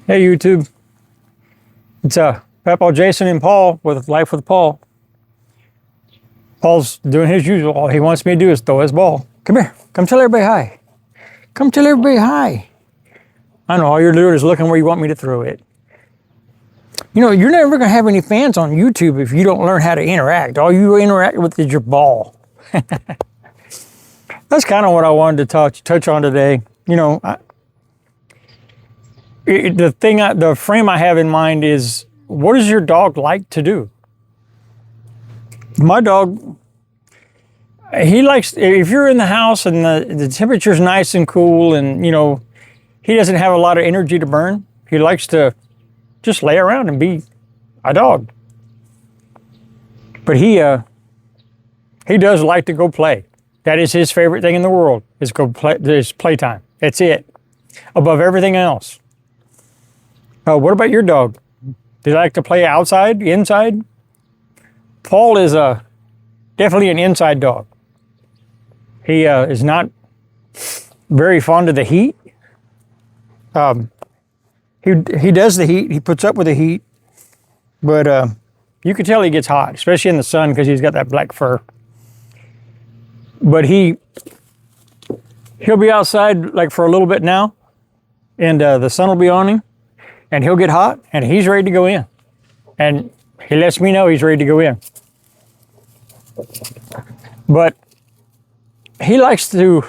Hey YouTube, it's Papa Jason and Paul with Life with Paul. Paul's doing his usual. All he wants me to do is throw his ball. Come here, come tell everybody hi. Come tell everybody hi. I know all you're doing is looking where you want me to throw it. You know, you're never gonna have any fans on YouTube if you don't learn how to interact. All you interact with is your ball. That's kind of what I wanted to touch on today. You know, the frame I have in mind is, what does your dog like to do? My dog, he likes, if you're in the house and the temperature's nice and cool and, you know, he doesn't have a lot of energy to burn, he likes to just lay around and be a dog. But he does like to go play. That is his favorite thing in the world, is go play, is playtime. That's it, above everything else. What about your dog? Do you like to play outside, inside? Paul is definitely an inside dog. He is not very fond of the heat. He does the heat. He puts up with the heat, but you can tell he gets hot, especially in the sun because he's got that black fur. But he'll be outside like for a little bit now, and the sun will be on him. And he'll get hot, and he's ready to go in. And he lets me know he's ready to go in. But he likes to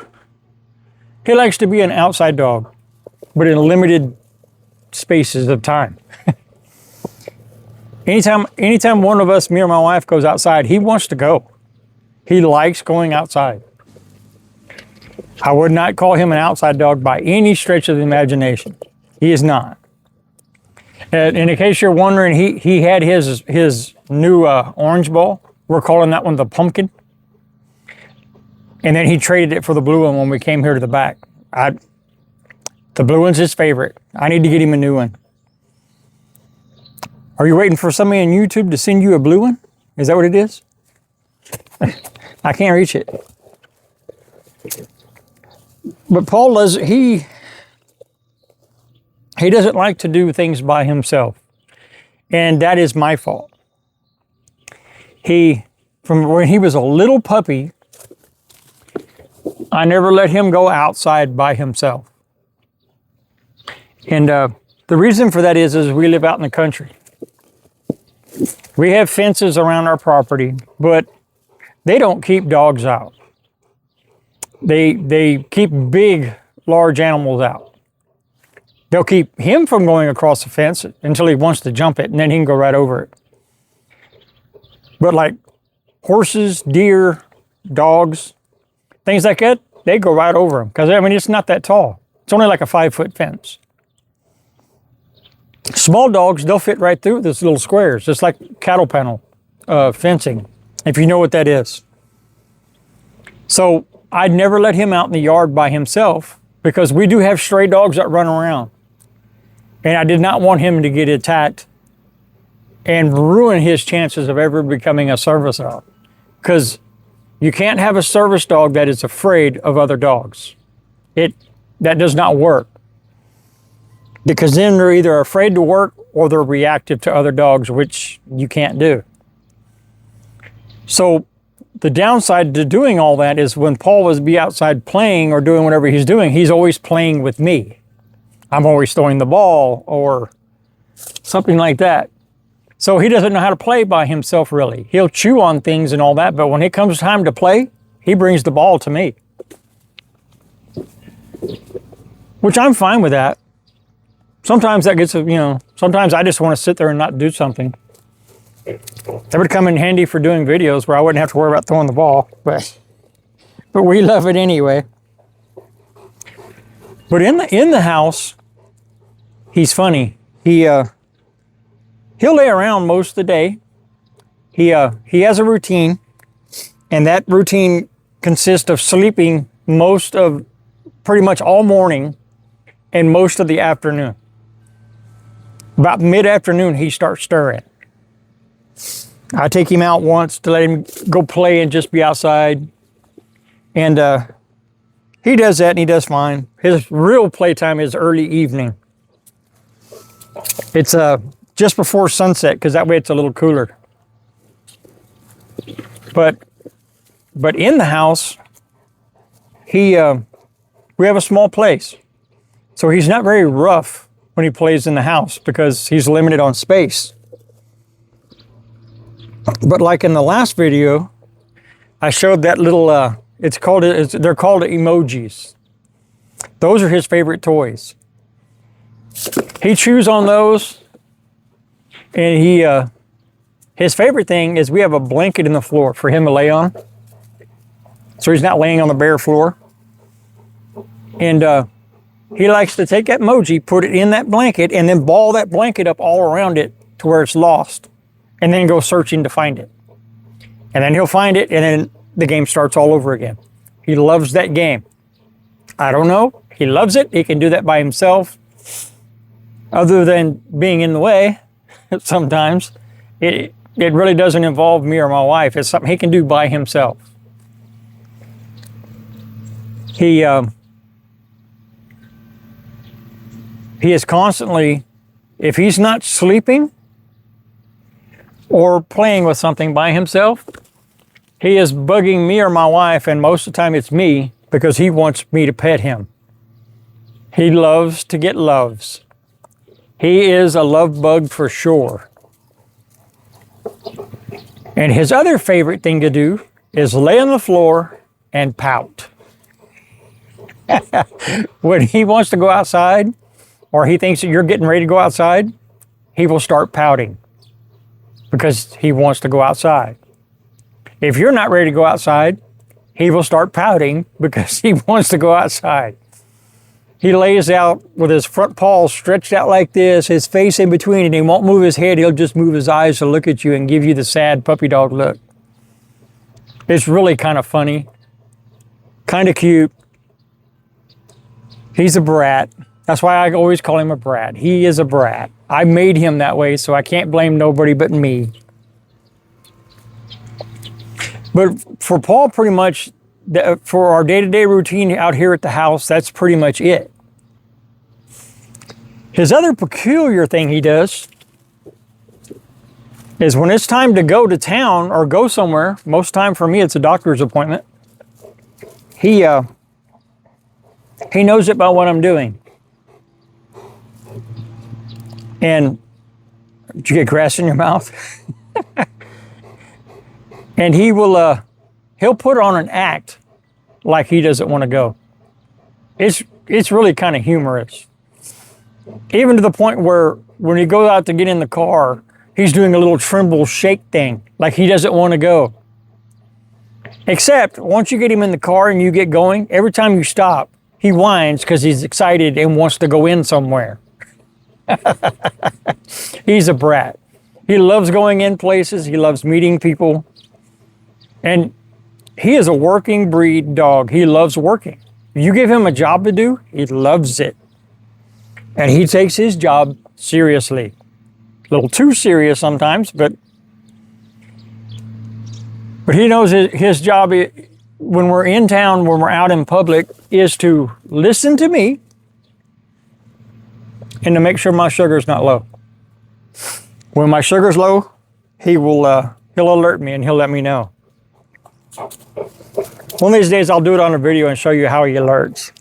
be an outside dog, but in limited spaces of time. Anytime one of us, me or my wife, goes outside, he wants to go. He likes going outside. I would not call him an outside dog by any stretch of the imagination. He is not. And in case you're wondering, he had his new orange ball. We're calling that one the pumpkin. And then he traded it for the blue one when we came here to the back. The blue one's his favorite. I need to get him a new one. Are you waiting for somebody on YouTube to send you a blue one? Is that what it is? I can't reach it. But Paul does, he doesn't like to do things by himself. And that is my fault. From when he was a little puppy, I never let him go outside by himself. And the reason for that is we live out in the country. We have fences around our property, but they don't keep dogs out. They keep big, large animals out. They'll keep him from going across the fence until he wants to jump it, and then he can go right over it. But like horses, deer, dogs, things like that, they go right over them. Because, I mean, it's not that tall. It's only like a 5-foot fence. Small dogs, they'll fit right through those little squares, just like cattle panel fencing, if you know what that is. So I'd never let him out in the yard by himself because we do have stray dogs that run around. And I did not want him to get attacked and ruin his chances of ever becoming a service dog. Because you can't have a service dog that is afraid of other dogs. That does not work. Because then they're either afraid to work or they're reactive to other dogs, which you can't do. So the downside to doing all that is when Paul was be outside playing or doing whatever he's doing, he's always playing with me. I'm always throwing the ball or something like that. So he doesn't know how to play by himself, really. He'll chew on things and all that, but when it comes time to play, he brings the ball to me. Which I'm fine with that. Sometimes that gets, sometimes I just want to sit there and not do something. That would come in handy for doing videos where I wouldn't have to worry about throwing the ball, but we love it anyway. But in the house, he's funny. He'll lay around most of the day. He has a routine, and that routine consists of sleeping pretty much all morning and most of the afternoon. About mid-afternoon, he starts stirring. I take him out once to let him go play and just be outside. And he does that and he does fine. His real playtime is early evening. It's just before sunset because that way it's a little cooler. But in the house, we have a small place. So he's not very rough when he plays in the house because he's limited on space. But like in the last video, I showed that little, they're called emojis. Those are his favorite toys. He chews on those, and his favorite thing is we have a blanket in the floor for him to lay on. So he's not laying on the bare floor. And he likes to take that emoji, put it in that blanket, and then ball that blanket up all around it to where it's lost, and then go searching to find it. And then he'll find it, and then the game starts all over again. He loves that game. I don't know. He loves it. He can do that by himself. Other than being in the way, sometimes, it really doesn't involve me or my wife. It's something he can do by himself. He is constantly, if he's not sleeping or playing with something by himself, he is bugging me or my wife, and most of the time it's me because he wants me to pet him. He loves to get loves. He is a love bug for sure. And his other favorite thing to do is lay on the floor and pout. When he wants to go outside, or he thinks that you're getting ready to go outside, he will start pouting because he wants to go outside. If you're not ready to go outside, he will start pouting because he wants to go outside. He lays out with his front paws stretched out like this, his face in between, and he won't move his head. He'll just move his eyes to look at you and give you the sad puppy dog look. It's really kind of funny, kind of cute. He's a brat. That's why I always call him a brat. He is a brat. I made him that way, so I can't blame nobody but me. But for Paul, pretty much, for our day-to-day routine out here at the house, that's pretty much it. His other peculiar thing he does is when it's time to go to town or go somewhere, most time for me it's a doctor's appointment, he knows it by what I'm doing. And did you get grass in your mouth? And he will, he'll put on an act like he doesn't want to go. It's really kind of humorous. Even to the point where when he goes out to get in the car, he's doing a little tremble shake thing, like he doesn't want to go. Except once you get him in the car and you get going, every time you stop, he whines because he's excited and wants to go in somewhere. He's a brat. He loves going in places. He loves meeting people. And he is a working breed dog. He loves working. If you give him a job to do, he loves it. And he takes his job seriously. A little too serious sometimes, but he knows his job when we're in town, when we're out in public, is to listen to me and to make sure my sugar's not low. When my sugar's low, he'll alert me and he'll let me know. One of these days I'll do it on a video and show you how he alerts.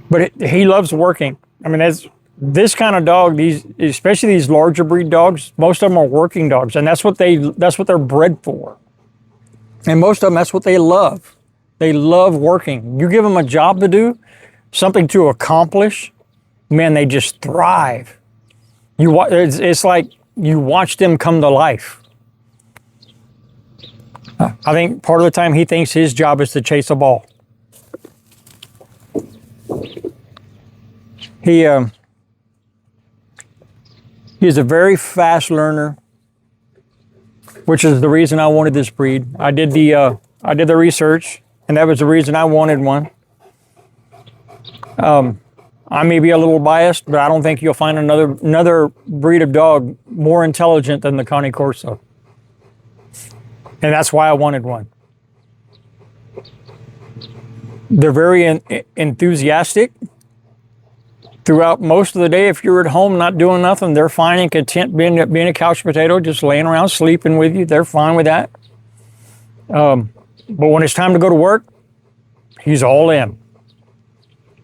But he loves working. I mean, this kind of dog, especially these larger breed dogs, most of them are working dogs, and that's what they're bred for. And most of them, that's what they love. They love working. You give them a job to do, something to accomplish, man, they just thrive. It's like you watch them come to life. I think part of the time he thinks his job is to chase a ball. He's a very fast learner, which is the reason I wanted this breed. I did the research, and that was the reason I wanted one. I may be a little biased, but I don't think you'll find another breed of dog more intelligent than the Cane Corso. And that's why I wanted one. They're very enthusiastic. throughout most of the day, if you're at home not doing nothing, they're fine and content being a couch potato, just laying around sleeping with you. They're fine with that. But when it's time to go to work, he's all in.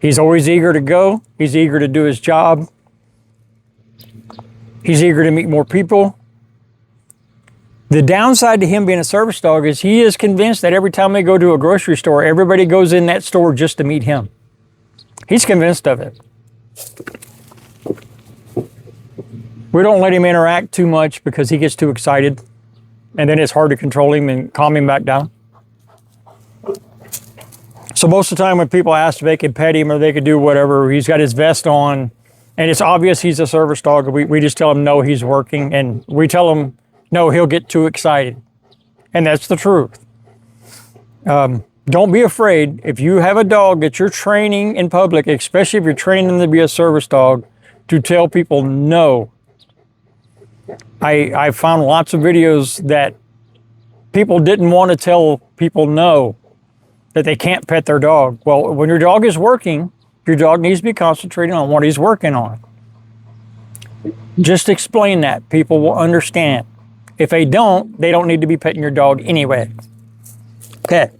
He's always eager to go. He's eager to do his job. He's eager to meet more people. The downside to him being a service dog is he is convinced that every time they go to a grocery store, everybody goes in that store just to meet him. He's convinced of it. We don't let him interact too much because he gets too excited, and then it's hard to control him and calm him back down. So most of the time when people ask if they could pet him or they could do whatever, he's got his vest on, and it's obvious he's a service dog. We just tell him, no, he's working, and we tell him, no, he'll get too excited. And that's the truth. Don't be afraid. If you have a dog that you're training in public, especially if you're training them to be a service dog, to tell people no. I found lots of videos that people didn't want to tell people no, that they can't pet their dog. Well, when your dog is working, your dog needs to be concentrating on what he's working on. Just explain that. People will understand. If they don't need to be petting your dog anyway. Okay.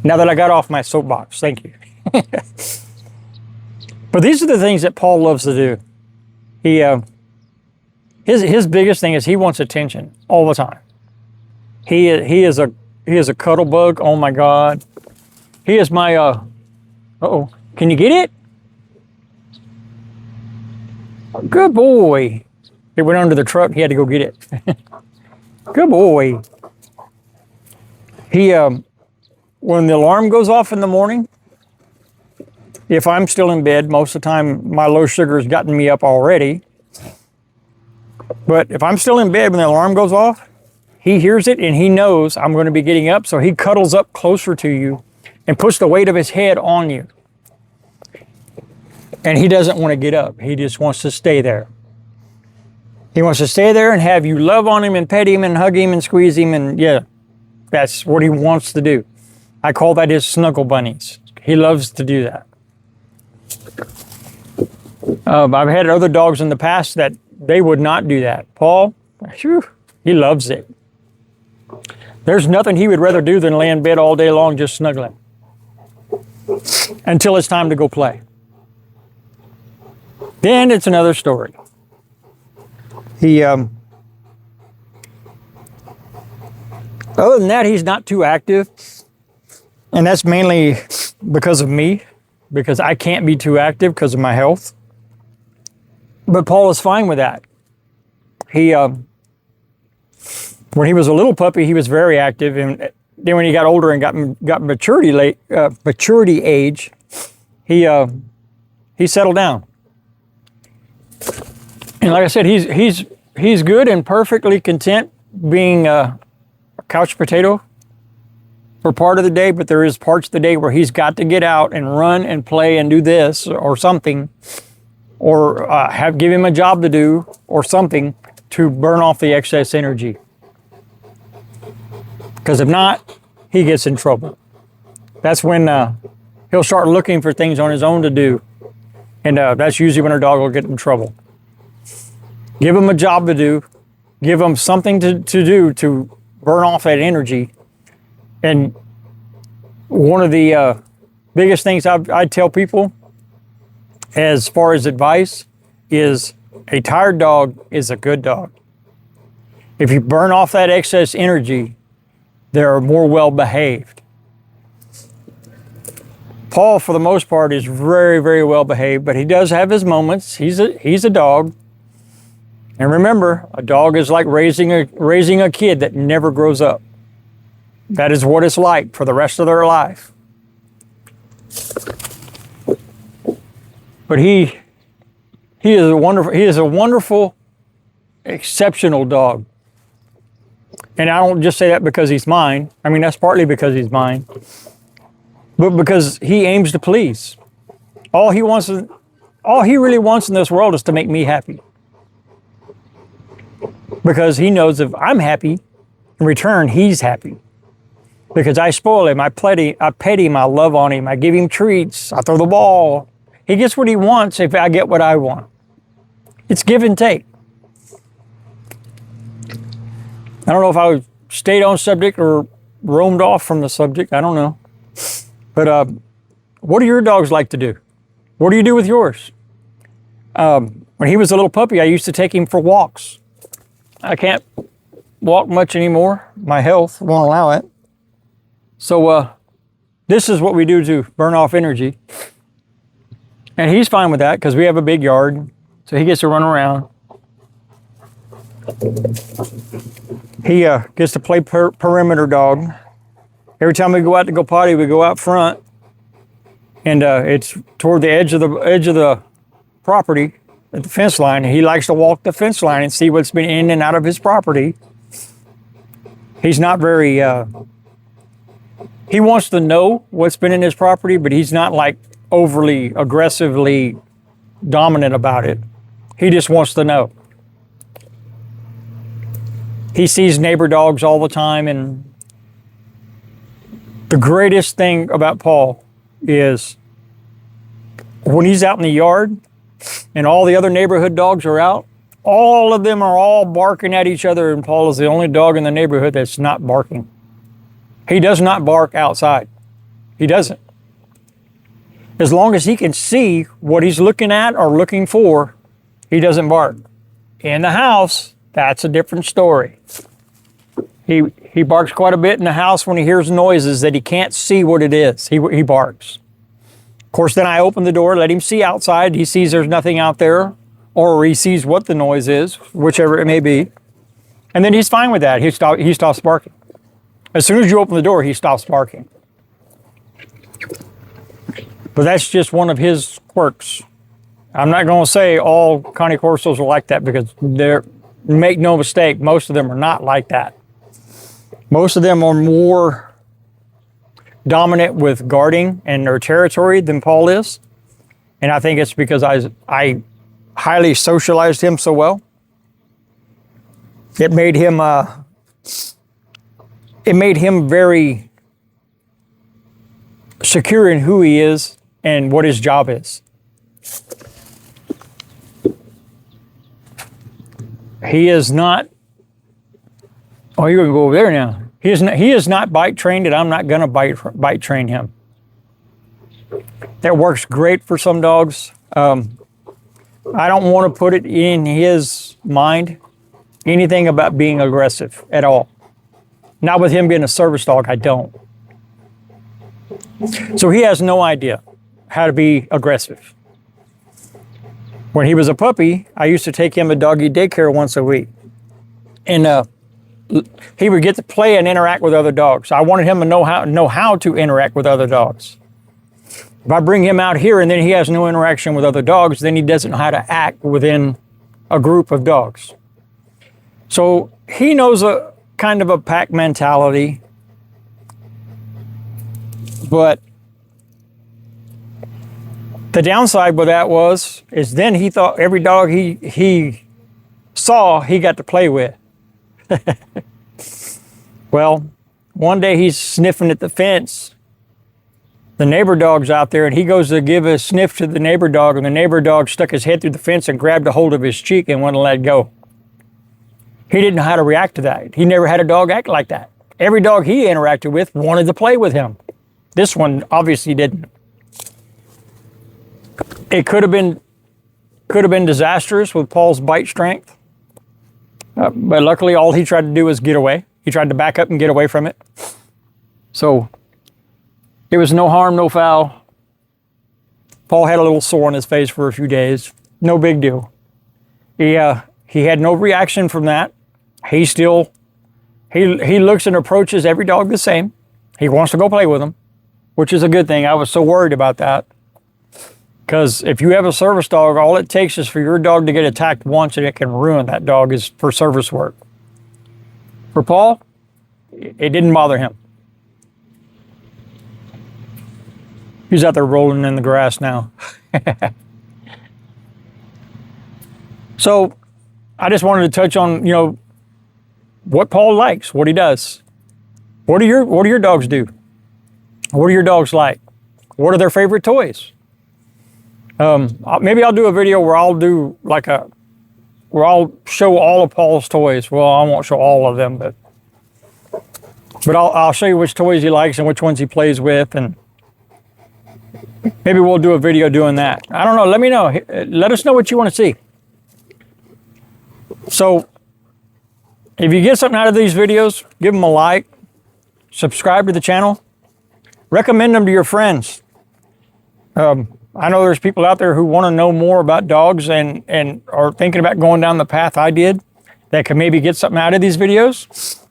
Now that I got off my soapbox, thank you. But these are the things that Paul loves to do. His biggest thing is he wants attention all the time. He is a cuddle bug. Oh my God. He is my uh-oh. Can you get it? Good boy. It went under the truck. He had to go get it. Good boy. He when the alarm goes off in the morning, if I'm still in bed, most of the time my low sugar has gotten me up already. But if I'm still in bed when the alarm goes off, he hears it and he knows I'm going to be getting up, so he cuddles up closer to you and puts the weight of his head on you. And he doesn't want to get up. He just wants to stay there. He wants to stay there and have you love on him and pet him and hug him and squeeze him, and yeah, that's what he wants to do. I call that his snuggle bunnies. He loves to do that. I've had other dogs in the past that they would not do that. Paul, whew, he loves it. There's nothing he would rather do than lay in bed all day long just snuggling until it's time to go play. Then it's another story. He, other than that, he's not too active. And that's mainly because of me, because I can't be too active because of my health. But Paul is fine with that. He, when he was a little puppy, he was very active. And then when he got older and got maturity age, he settled down. And like I said, he's good and perfectly content being a couch potato for part of the day, but there is parts of the day where he's got to get out and run and play and do this or something, or give him a job to do or something to burn off the excess energy. Because if not, he gets in trouble. That's when he'll start looking for things on his own to do, and that's usually when our dog will get in trouble. Give him a job to do, give him something to do to burn off that energy. And one of the biggest things I tell people as far as advice is a tired dog is a good dog. If you burn off that excess energy, they're more well behaved. Paul, for the most part, is very, very well behaved, but he does have his moments. He's a dog. And remember, a dog is like raising a kid that never grows up. That is what it's like for the rest of their life. But he is a wonderful, exceptional dog. And I don't just say that because he's mine. I mean, that's partly because he's mine. But because he aims to please. All he really wants in this world is to make me happy. Because he knows if I'm happy, in return, he's happy. Because I spoil him, I pet him, I love on him, I give him treats, I throw the ball. He gets what he wants if I get what I want. It's give and take. I don't know if I stayed on subject or roamed off from the subject. I don't know. But what do your dogs like to do? What do you do with yours? When he was a little puppy, I used to take him for walks. I can't walk much anymore. My health won't allow it. So this is what we do to burn off energy. And he's fine with that because we have a big yard. So he gets to run around. He gets to play perimeter dog. Every time we go out to go potty, we go out front. And it's toward the edge of the property at the fence line. He likes to walk the fence line and see what's been in and out of his property. He's not very, he wants to know what's been in his property, but he's not like overly aggressively dominant about it. He just wants to know. He sees neighbor dogs all the time, and the greatest thing about Paul is when he's out in the yard and all the other neighborhood dogs are out, all of them are all barking at each other, and Paul is the only dog in the neighborhood that's not barking. He does not bark outside. He doesn't. As long as he can see what he's looking at or looking for, he doesn't bark. In the house, that's a different story. He barks quite a bit in the house when he hears noises that he can't see what it is. He barks. Of course, then I open the door, let him see outside. He sees there's nothing out there, or he sees what the noise is, whichever it may be. And then he's fine with that. He stops barking. As soon as you open the door, he stops barking. But that's just one of his quirks. I'm not going to say all Cane Corsos are like that, because make no mistake, most of them are not like that. Most of them are more dominant with guarding and their territory than Paul is. And I think it's because I highly socialized him so well. It made him very secure in who he is and what his job is. He is not, oh, you're going to go over there now. He is not bite trained, and I'm not going to bite train him. That works great for some dogs. I don't want to put it in his mind anything about being aggressive at all. Not with him being a service dog, I don't. So he has no idea how to be aggressive. When he was a puppy, I used to take him to doggy daycare once a week. And he would get to play and interact with other dogs. I wanted him to know how to interact with other dogs. If I bring him out here and then he has no interaction with other dogs, then he doesn't know how to act within a group of dogs. So he knows a kind of a pack mentality, but the downside with that is then he thought every dog he saw he got to play with. Well, one day he's sniffing at the fence. The neighbor dog's out there, and he goes to give a sniff to the neighbor dog, and the neighbor dog stuck his head through the fence and grabbed a hold of his cheek and wouldn't let go. He didn't know how to react to that. He never had a dog act like that. Every dog he interacted with wanted to play with him. This one obviously didn't. It could have been disastrous with Paul's bite strength. But luckily, all he tried to do was get away. He tried to back up and get away from it. So it was no harm, no foul. Paul had a little sore on his face for a few days. No big deal. He had no reaction from that. He looks and approaches every dog the same. He wants to go play with them, which is a good thing. I was so worried about that. Because if you have a service dog, all it takes is for your dog to get attacked once and it can ruin that dog is for service work. For Paul, it didn't bother him. He's out there rolling in the grass now. So I just wanted to touch on, what Paul likes, what he does. What do your dogs do? What do your dogs like? What are their favorite toys? Maybe I'll do a video where I'll do like where I'll show all of Paul's toys. Well, I won't show all of them, but I'll show you which toys he likes and which ones he plays with, and maybe we'll do a video doing that. I don't know. Let me know. Let us know what you want to see. So if you get something out of these videos, give them a like, subscribe to the channel, recommend them to your friends. I know there's people out there who want to know more about dogs and are thinking about going down the path I did that can maybe get something out of these videos.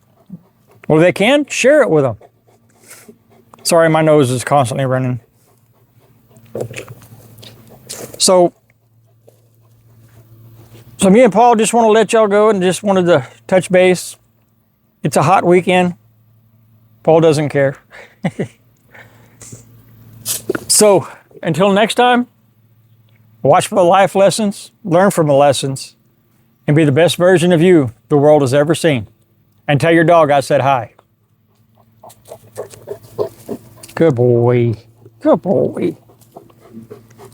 Well, they can share it with them. Sorry, my nose is constantly running. So me and Paul just want to let y'all go and just wanted to touch base. It's a hot weekend. Paul doesn't care. So until next time, watch for the life lessons, learn from the lessons, and be the best version of you the world has ever seen. And tell your dog I said hi. Good boy. Good boy.